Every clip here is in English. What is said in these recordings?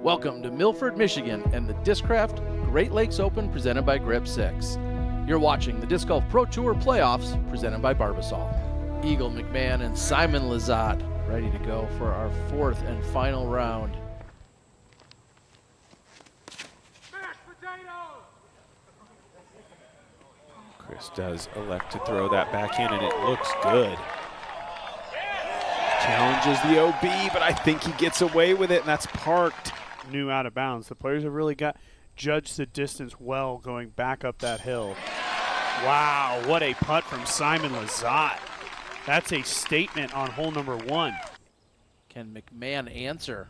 Welcome to Milford, Michigan and the Discraft Great Lakes Open presented by Grip 6. You're watching the Disc Golf Pro Tour Playoffs presented by Barbasol. Eagle McMahon and Simon Lizotte ready to go for our fourth and final round. Chris does elect to throw that back in, and it looks good. Challenges the OB, but I think he gets away with it, and that's parked. New out of bounds. The players have really judged the distance well going back up that hill. Wow, what a putt from Simon Lizotte. That's a statement on hole number 1. Can McMahon answer?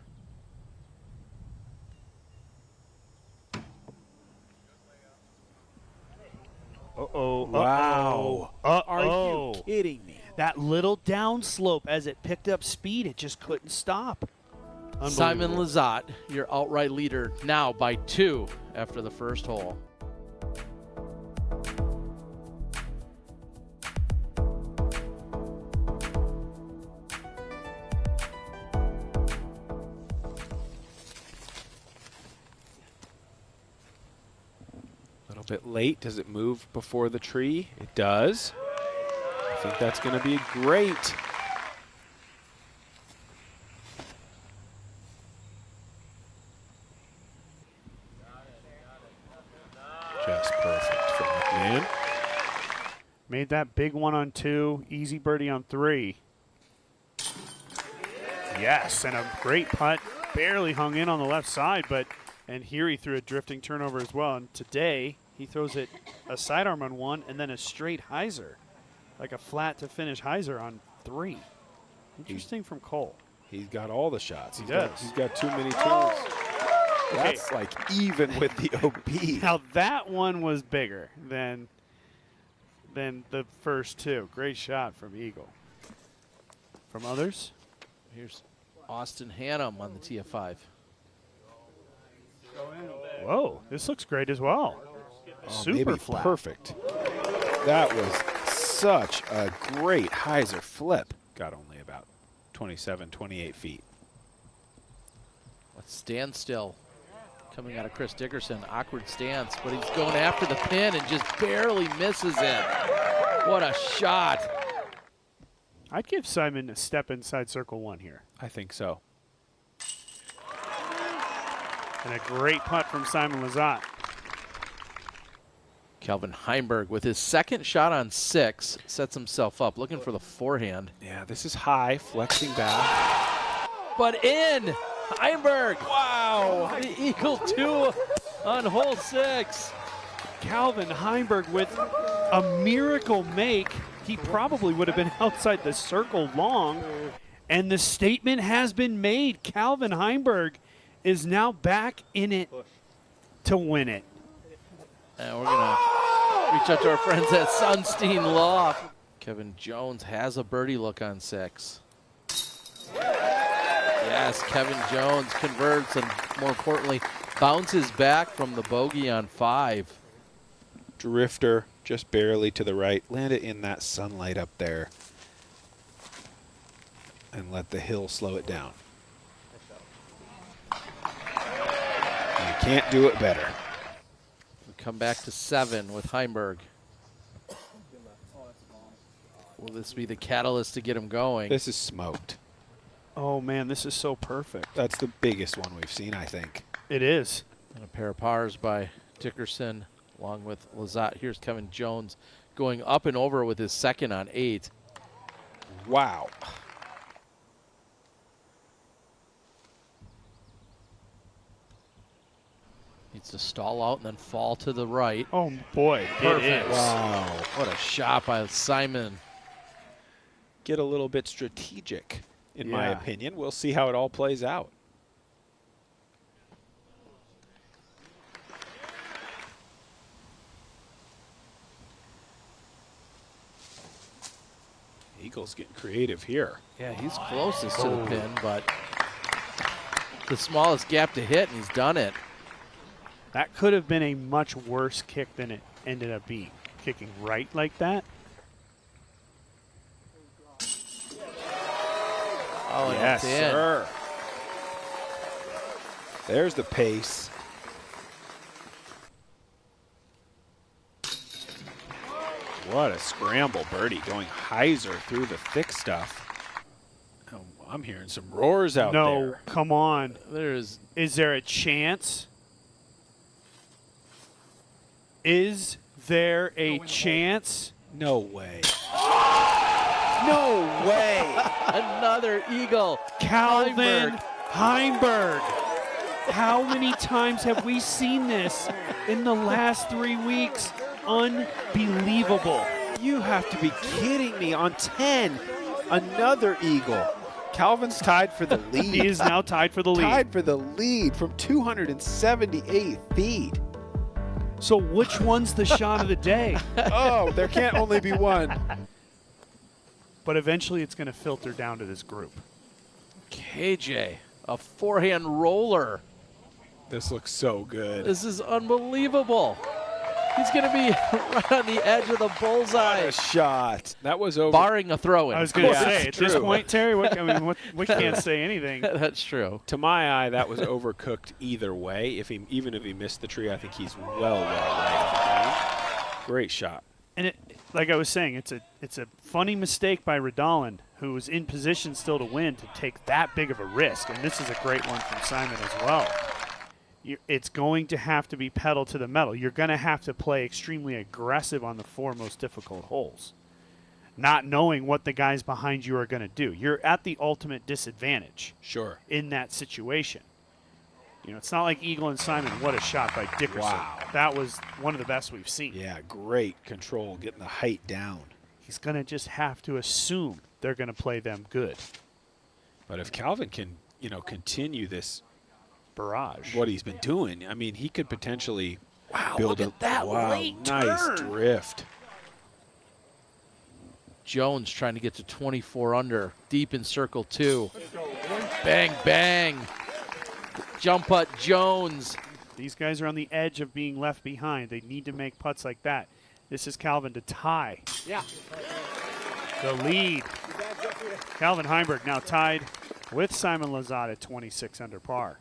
Uh-oh. Wow. Are you kidding me? That little downslope, as it picked up speed, it just couldn't stop. Simon Lizotte, your outright leader, now by 2 after the first hole. A little bit late. Does it move before the tree? It does. I think that's going to be great. Just perfect for McMahon. Made that big one on 2, easy birdie on 3. Yes, and a great putt. Barely hung in on the left side, and here he threw a drifting turnover as well. And today, he throws it a sidearm on 1 and then a straight hyzer, like a flat to finish hyzer on 3. Interesting from Cole. He's got all the shots. He does. He's got too many tools. That's like even with the OB. Now that one was bigger than the first 2. Great shot from Eagle. From others? Here's Austin Hannum on the TF5. Whoa, this looks great as well. Super maybe flat. Perfect. That was such a great hyzer flip. Got only about 27, 28 feet. Let's stand still. Coming out of Chris Dickerson, awkward stance, but he's going after the pin and just barely misses it. What a shot. I'd give Simon a step inside circle 1 here. I think so. And a great putt from Simon Lizotte. Calvin Heimberg with his second shot on 6 sets himself up, looking for the forehand. Yeah, this is high, flexing back. But in! Heimberg! Wow! The Eagle 2 on hole 6. Calvin Heimberg with a miracle make. He probably would have been outside the circle long. And the statement has been made. Calvin Heimberg is now back in it to win it. And we're going to reach out to our friends at Sunstein Loft. Kevin Jones has a birdie look on 6. Yes, Kevin Jones converts and, more importantly, bounces back from the bogey on 5. Drifter just barely to the right. Land it in that sunlight up there. And let the hill slow it down. You can't do it better. We come back to 7 with Heimberg. Will this be the catalyst to get him going? This is smoked. Oh, man, this is so perfect. That's the biggest one we've seen, I think. It is. And a pair of pars by Dickerson along with Lizotte. Here's Kevin Jones going up and over with his second on 8. Wow. Needs to stall out and then fall to the right. Oh, boy, Perfect. it is. Wow. What a shot by Simon. Get a little bit strategic, in my Yeah. opinion. We'll see how it all plays out. Eagles getting creative here. Yeah, he's closest to the pin, but the smallest gap to hit, and he's done it. That could have been a much worse kick than it ended up being. Kicking right like that. Oh, and Yes, it's in. sir. There's the pace. What a scramble birdie, going hyzer through the thick stuff. Oh, I'm hearing some roars out there. No, come on. There's Is there a chance? Is there a chance? No way. No way. another eagle. Calvin Heimberg. Heimberg. How many times have we seen this in the last 3 weeks? Unbelievable. You have to be kidding me. On 10, another eagle. Calvin's tied for the lead. He is now tied for the lead. Tied for the lead from 278 feet. So which one's the shot of the day? Oh, there can't only be one. But eventually it's going to filter down to this group. KJ, a forehand roller. This looks so good. This is unbelievable. He's going to be right on the edge of the bullseye. A shot. That was over. Barring a throw-in. I was going to course, say, at it's this true. point, Terry, we can't say anything. That's true. To my eye, that was overcooked either way. Even if he missed the tree, I think he's well right. Great shot. And like I was saying, it's a funny mistake by Radalin, who was in position still to win, to take that big of a risk. And this is a great one from Simon as well. It's going to have to be pedal to the metal. You're going to have to play extremely aggressive on the 4 most difficult holes, not knowing what the guys behind you are going to do. You're at the ultimate disadvantage. Sure. In that situation. You know, it's not like Eagle and Simon. What a shot by Dickerson. Wow. That was one of the best we've seen. Yeah, great control, getting the height down. He's going to just have to assume they're going to play them good. But if Calvin can, continue this Barrage. what he's been doing, I mean, he could potentially build look at that late nice turn. drift. Jones trying to get to 24 under, deep in circle 2. Bang, bang. Jump putt Jones. These guys are on the edge of being left behind. They need to make putts like that. This is Calvin to tie. Yeah. The lead. Calvin Heimberg now tied with Simon Lizotte at 26 under par.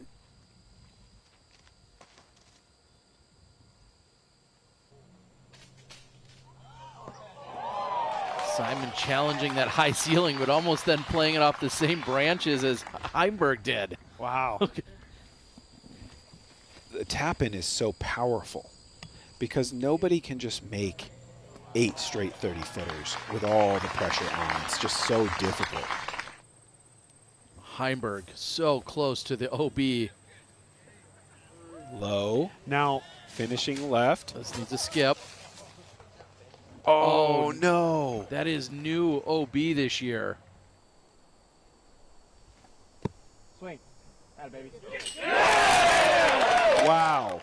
Simon challenging that high ceiling, but almost then playing it off the same branches as Heimberg did. Wow. The tap-in is so powerful because nobody can just make 8 straight 30-footers with all the pressure on. It's just so difficult. Heimberg so close to the OB. Low, Now, finishing left. This needs a skip. Oh, no. That is new OB this year. Swing. Atta baby. Wow.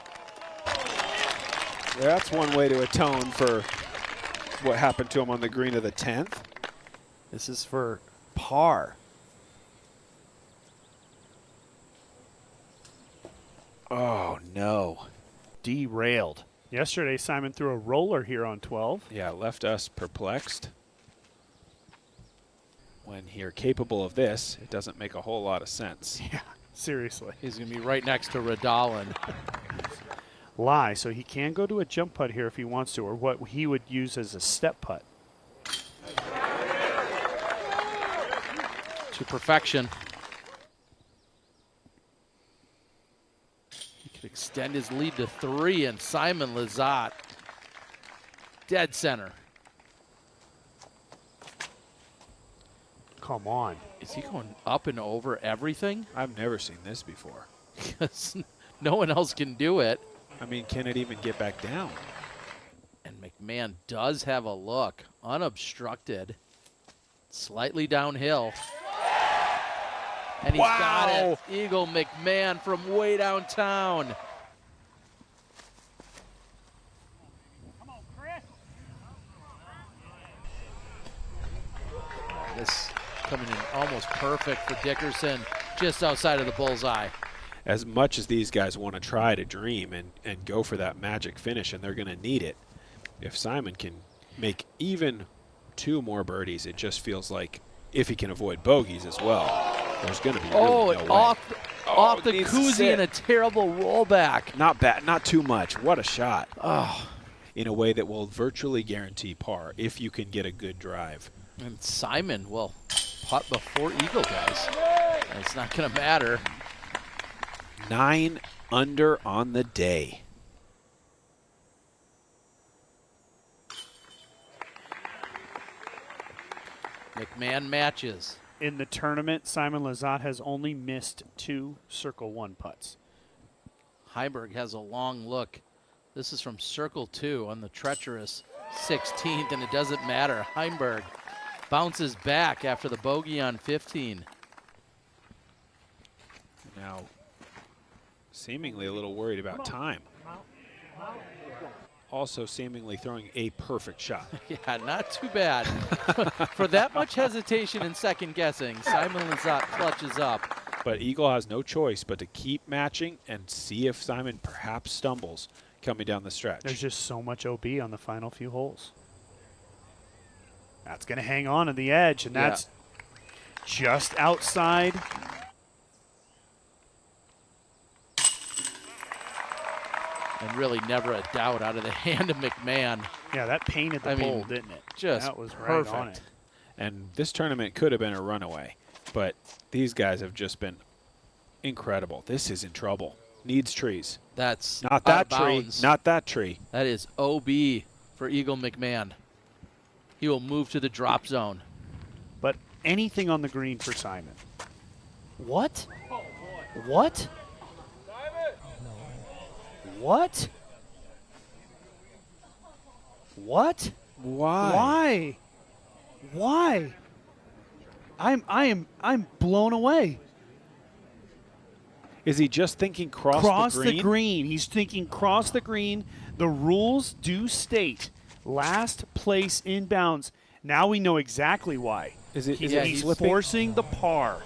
That's one way to atone for what happened to him on the green of the 10th. this is for par. Oh, no. Derailed. Yesterday, Simon threw a roller here on 12. Yeah, left us perplexed. When you're capable of this, it doesn't make a whole lot of sense. Yeah, seriously. He's going to be right next to Radalin. Lie, so he can go to a jump putt here if he wants to, or what he would use as a step putt. To perfection. He could extend his lead to 3, and Simon Lizotte dead center. Come on. Is he going up and over everything? I've never seen this before. Because no one else can do it. I mean, can it even get back down? And McMahon does have a look, unobstructed, slightly downhill. And he's got it. Eagle McMahon from way downtown. This coming in almost perfect for Dickerson, just outside of the bullseye. As much as these guys want to try to dream and go for that magic finish, and they're going to need it, if Simon can make even 2 more birdies, it just feels like if he can avoid bogeys as well, there's going to be really no way. off the needs to koozie sit. and a terrible rollback. Not bad, not too much. What a shot. Oh, In a way that will virtually guarantee par if you can get a good drive. and Simon will putt before Eagle does. And it's not going to matter. 9 under on the day. McMahon matches. In the tournament, Simon Lizotte has only missed 2 circle 1 putts. Heiberg has a long look. This is from circle 2 on the treacherous 16th, and it doesn't matter. Heimberg bounces back after the bogey on 15. Now, seemingly a little worried about time. Also seemingly throwing a perfect shot. Yeah, not too bad. For that much hesitation and second guessing, Simon Lizotte clutches up. But Eagle has no choice but to keep matching and see if Simon perhaps stumbles coming down the stretch. There's just so much OB on the final few holes. That's going to hang on the edge, and that's just outside. And really never a doubt out of the hand of McMahon. Yeah, that painted the I pole, mean, didn't it? just that was right perfect. on it. And this tournament could have been a runaway, but these guys have just been incredible. This is in trouble. Needs trees. That's Not out that of tree. bounds. Not that tree. That is OB for Eagle McMahon. He will move to the drop zone. But anything on the green for Simon. What? What? What? What? Why? Why? I'm blown away. Is he just thinking cross the green? He's thinking cross the green. The rules do state last place inbounds. Now we know exactly why. Is it? Is Yeah, it He's slipping? forcing the par.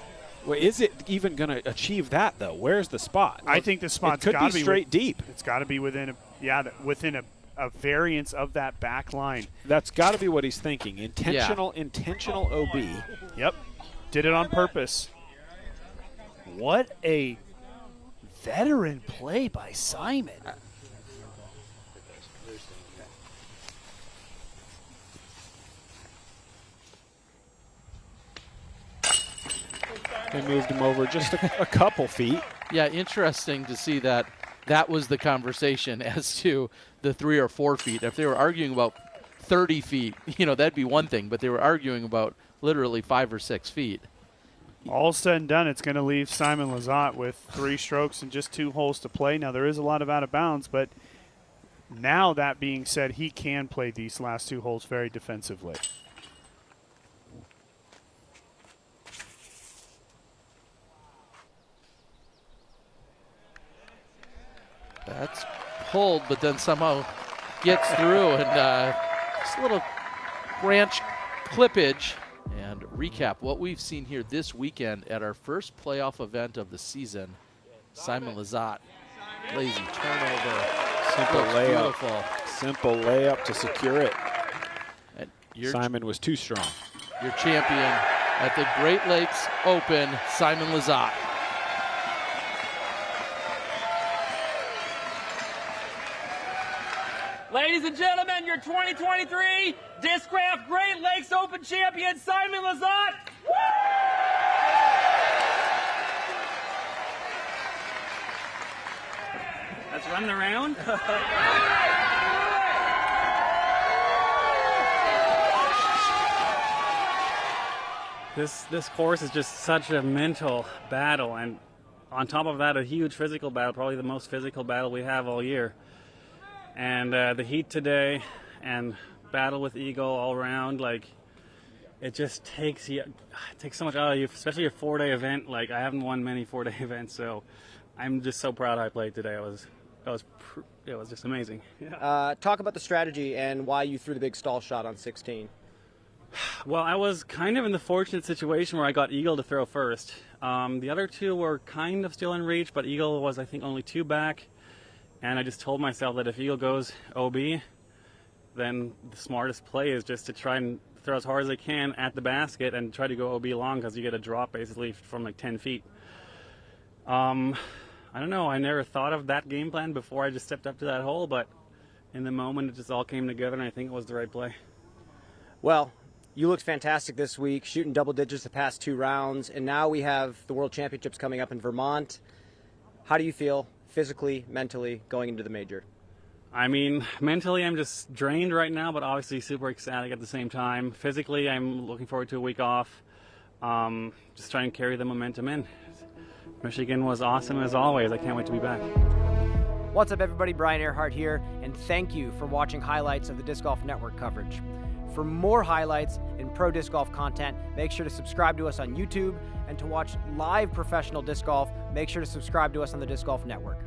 Well, is it even going to achieve that though? Where's the spot? I think the spot's it could got to be be straight deep. It's got to be within within a variance of that back line. That's got to be what he's thinking. Intentional OB. Yep. Did it on purpose. What a veteran play by Simon. They moved him over just a couple feet. Yeah, interesting to see that that was the conversation as to the 3 or 4 feet. If they were arguing about 30 feet, that'd be one thing, but they were arguing about literally 5 or 6 feet. All said and done, it's going to leave Simon Lizotte with 3 strokes and just 2 holes to play. Now, there is a lot of out of bounds, but now that being said, he can play these last 2 holes very defensively. That's pulled, but then somehow gets through, and just a little branch clippage. And recap what we've seen here this weekend at our first playoff event of the season. Simon Lizotte, lazy turnover. Simple Looks layup. beautiful. Simple layup to secure it. And your Simon was too strong. your champion at the Great Lakes Open, Simon Lizotte. Ladies and gentlemen, your 2023 Discraft Great Lakes Open champion, Simon Lizotte. That's running around. This course is just such a mental battle, and on top of that, a huge physical battle, probably the most physical battle we have all year. And the heat today and battle with Eagle all around, it just takes so much out of you, especially a 4-day event. I haven't won many 4-day events, so I'm just so proud I played today. It was just amazing. Talk about the strategy and why you threw the big stall shot on 16. Well, I was kind of in the fortunate situation where I got Eagle to throw first. The other 2 were kind of still in reach, but Eagle was, I think, only 2 back. And I just told myself that if Eagle goes OB, then the smartest play is just to try and throw as hard as I can at the basket and try to go OB long, because you get a drop basically from 10 feet. I don't know. I never thought of that game plan before I just stepped up to that hole, but in the moment, it just all came together, and I think it was the right play. Well, you looked fantastic this week, shooting double digits the past 2 rounds, and now we have the World Championships coming up in Vermont. How do you feel physically, mentally, going into the major? I mean, mentally, I'm just drained right now, but obviously super ecstatic at the same time. Physically, I'm looking forward to a week off. Just trying to carry the momentum in. Michigan was awesome as always. I can't wait to be back. What's up, everybody? Brian Earhart here, and thank you for watching highlights of the Disc Golf Network coverage. For more highlights and pro disc golf content, make sure to subscribe to us on YouTube, and to watch live professional disc golf, make sure to subscribe to us on the Disc Golf Network.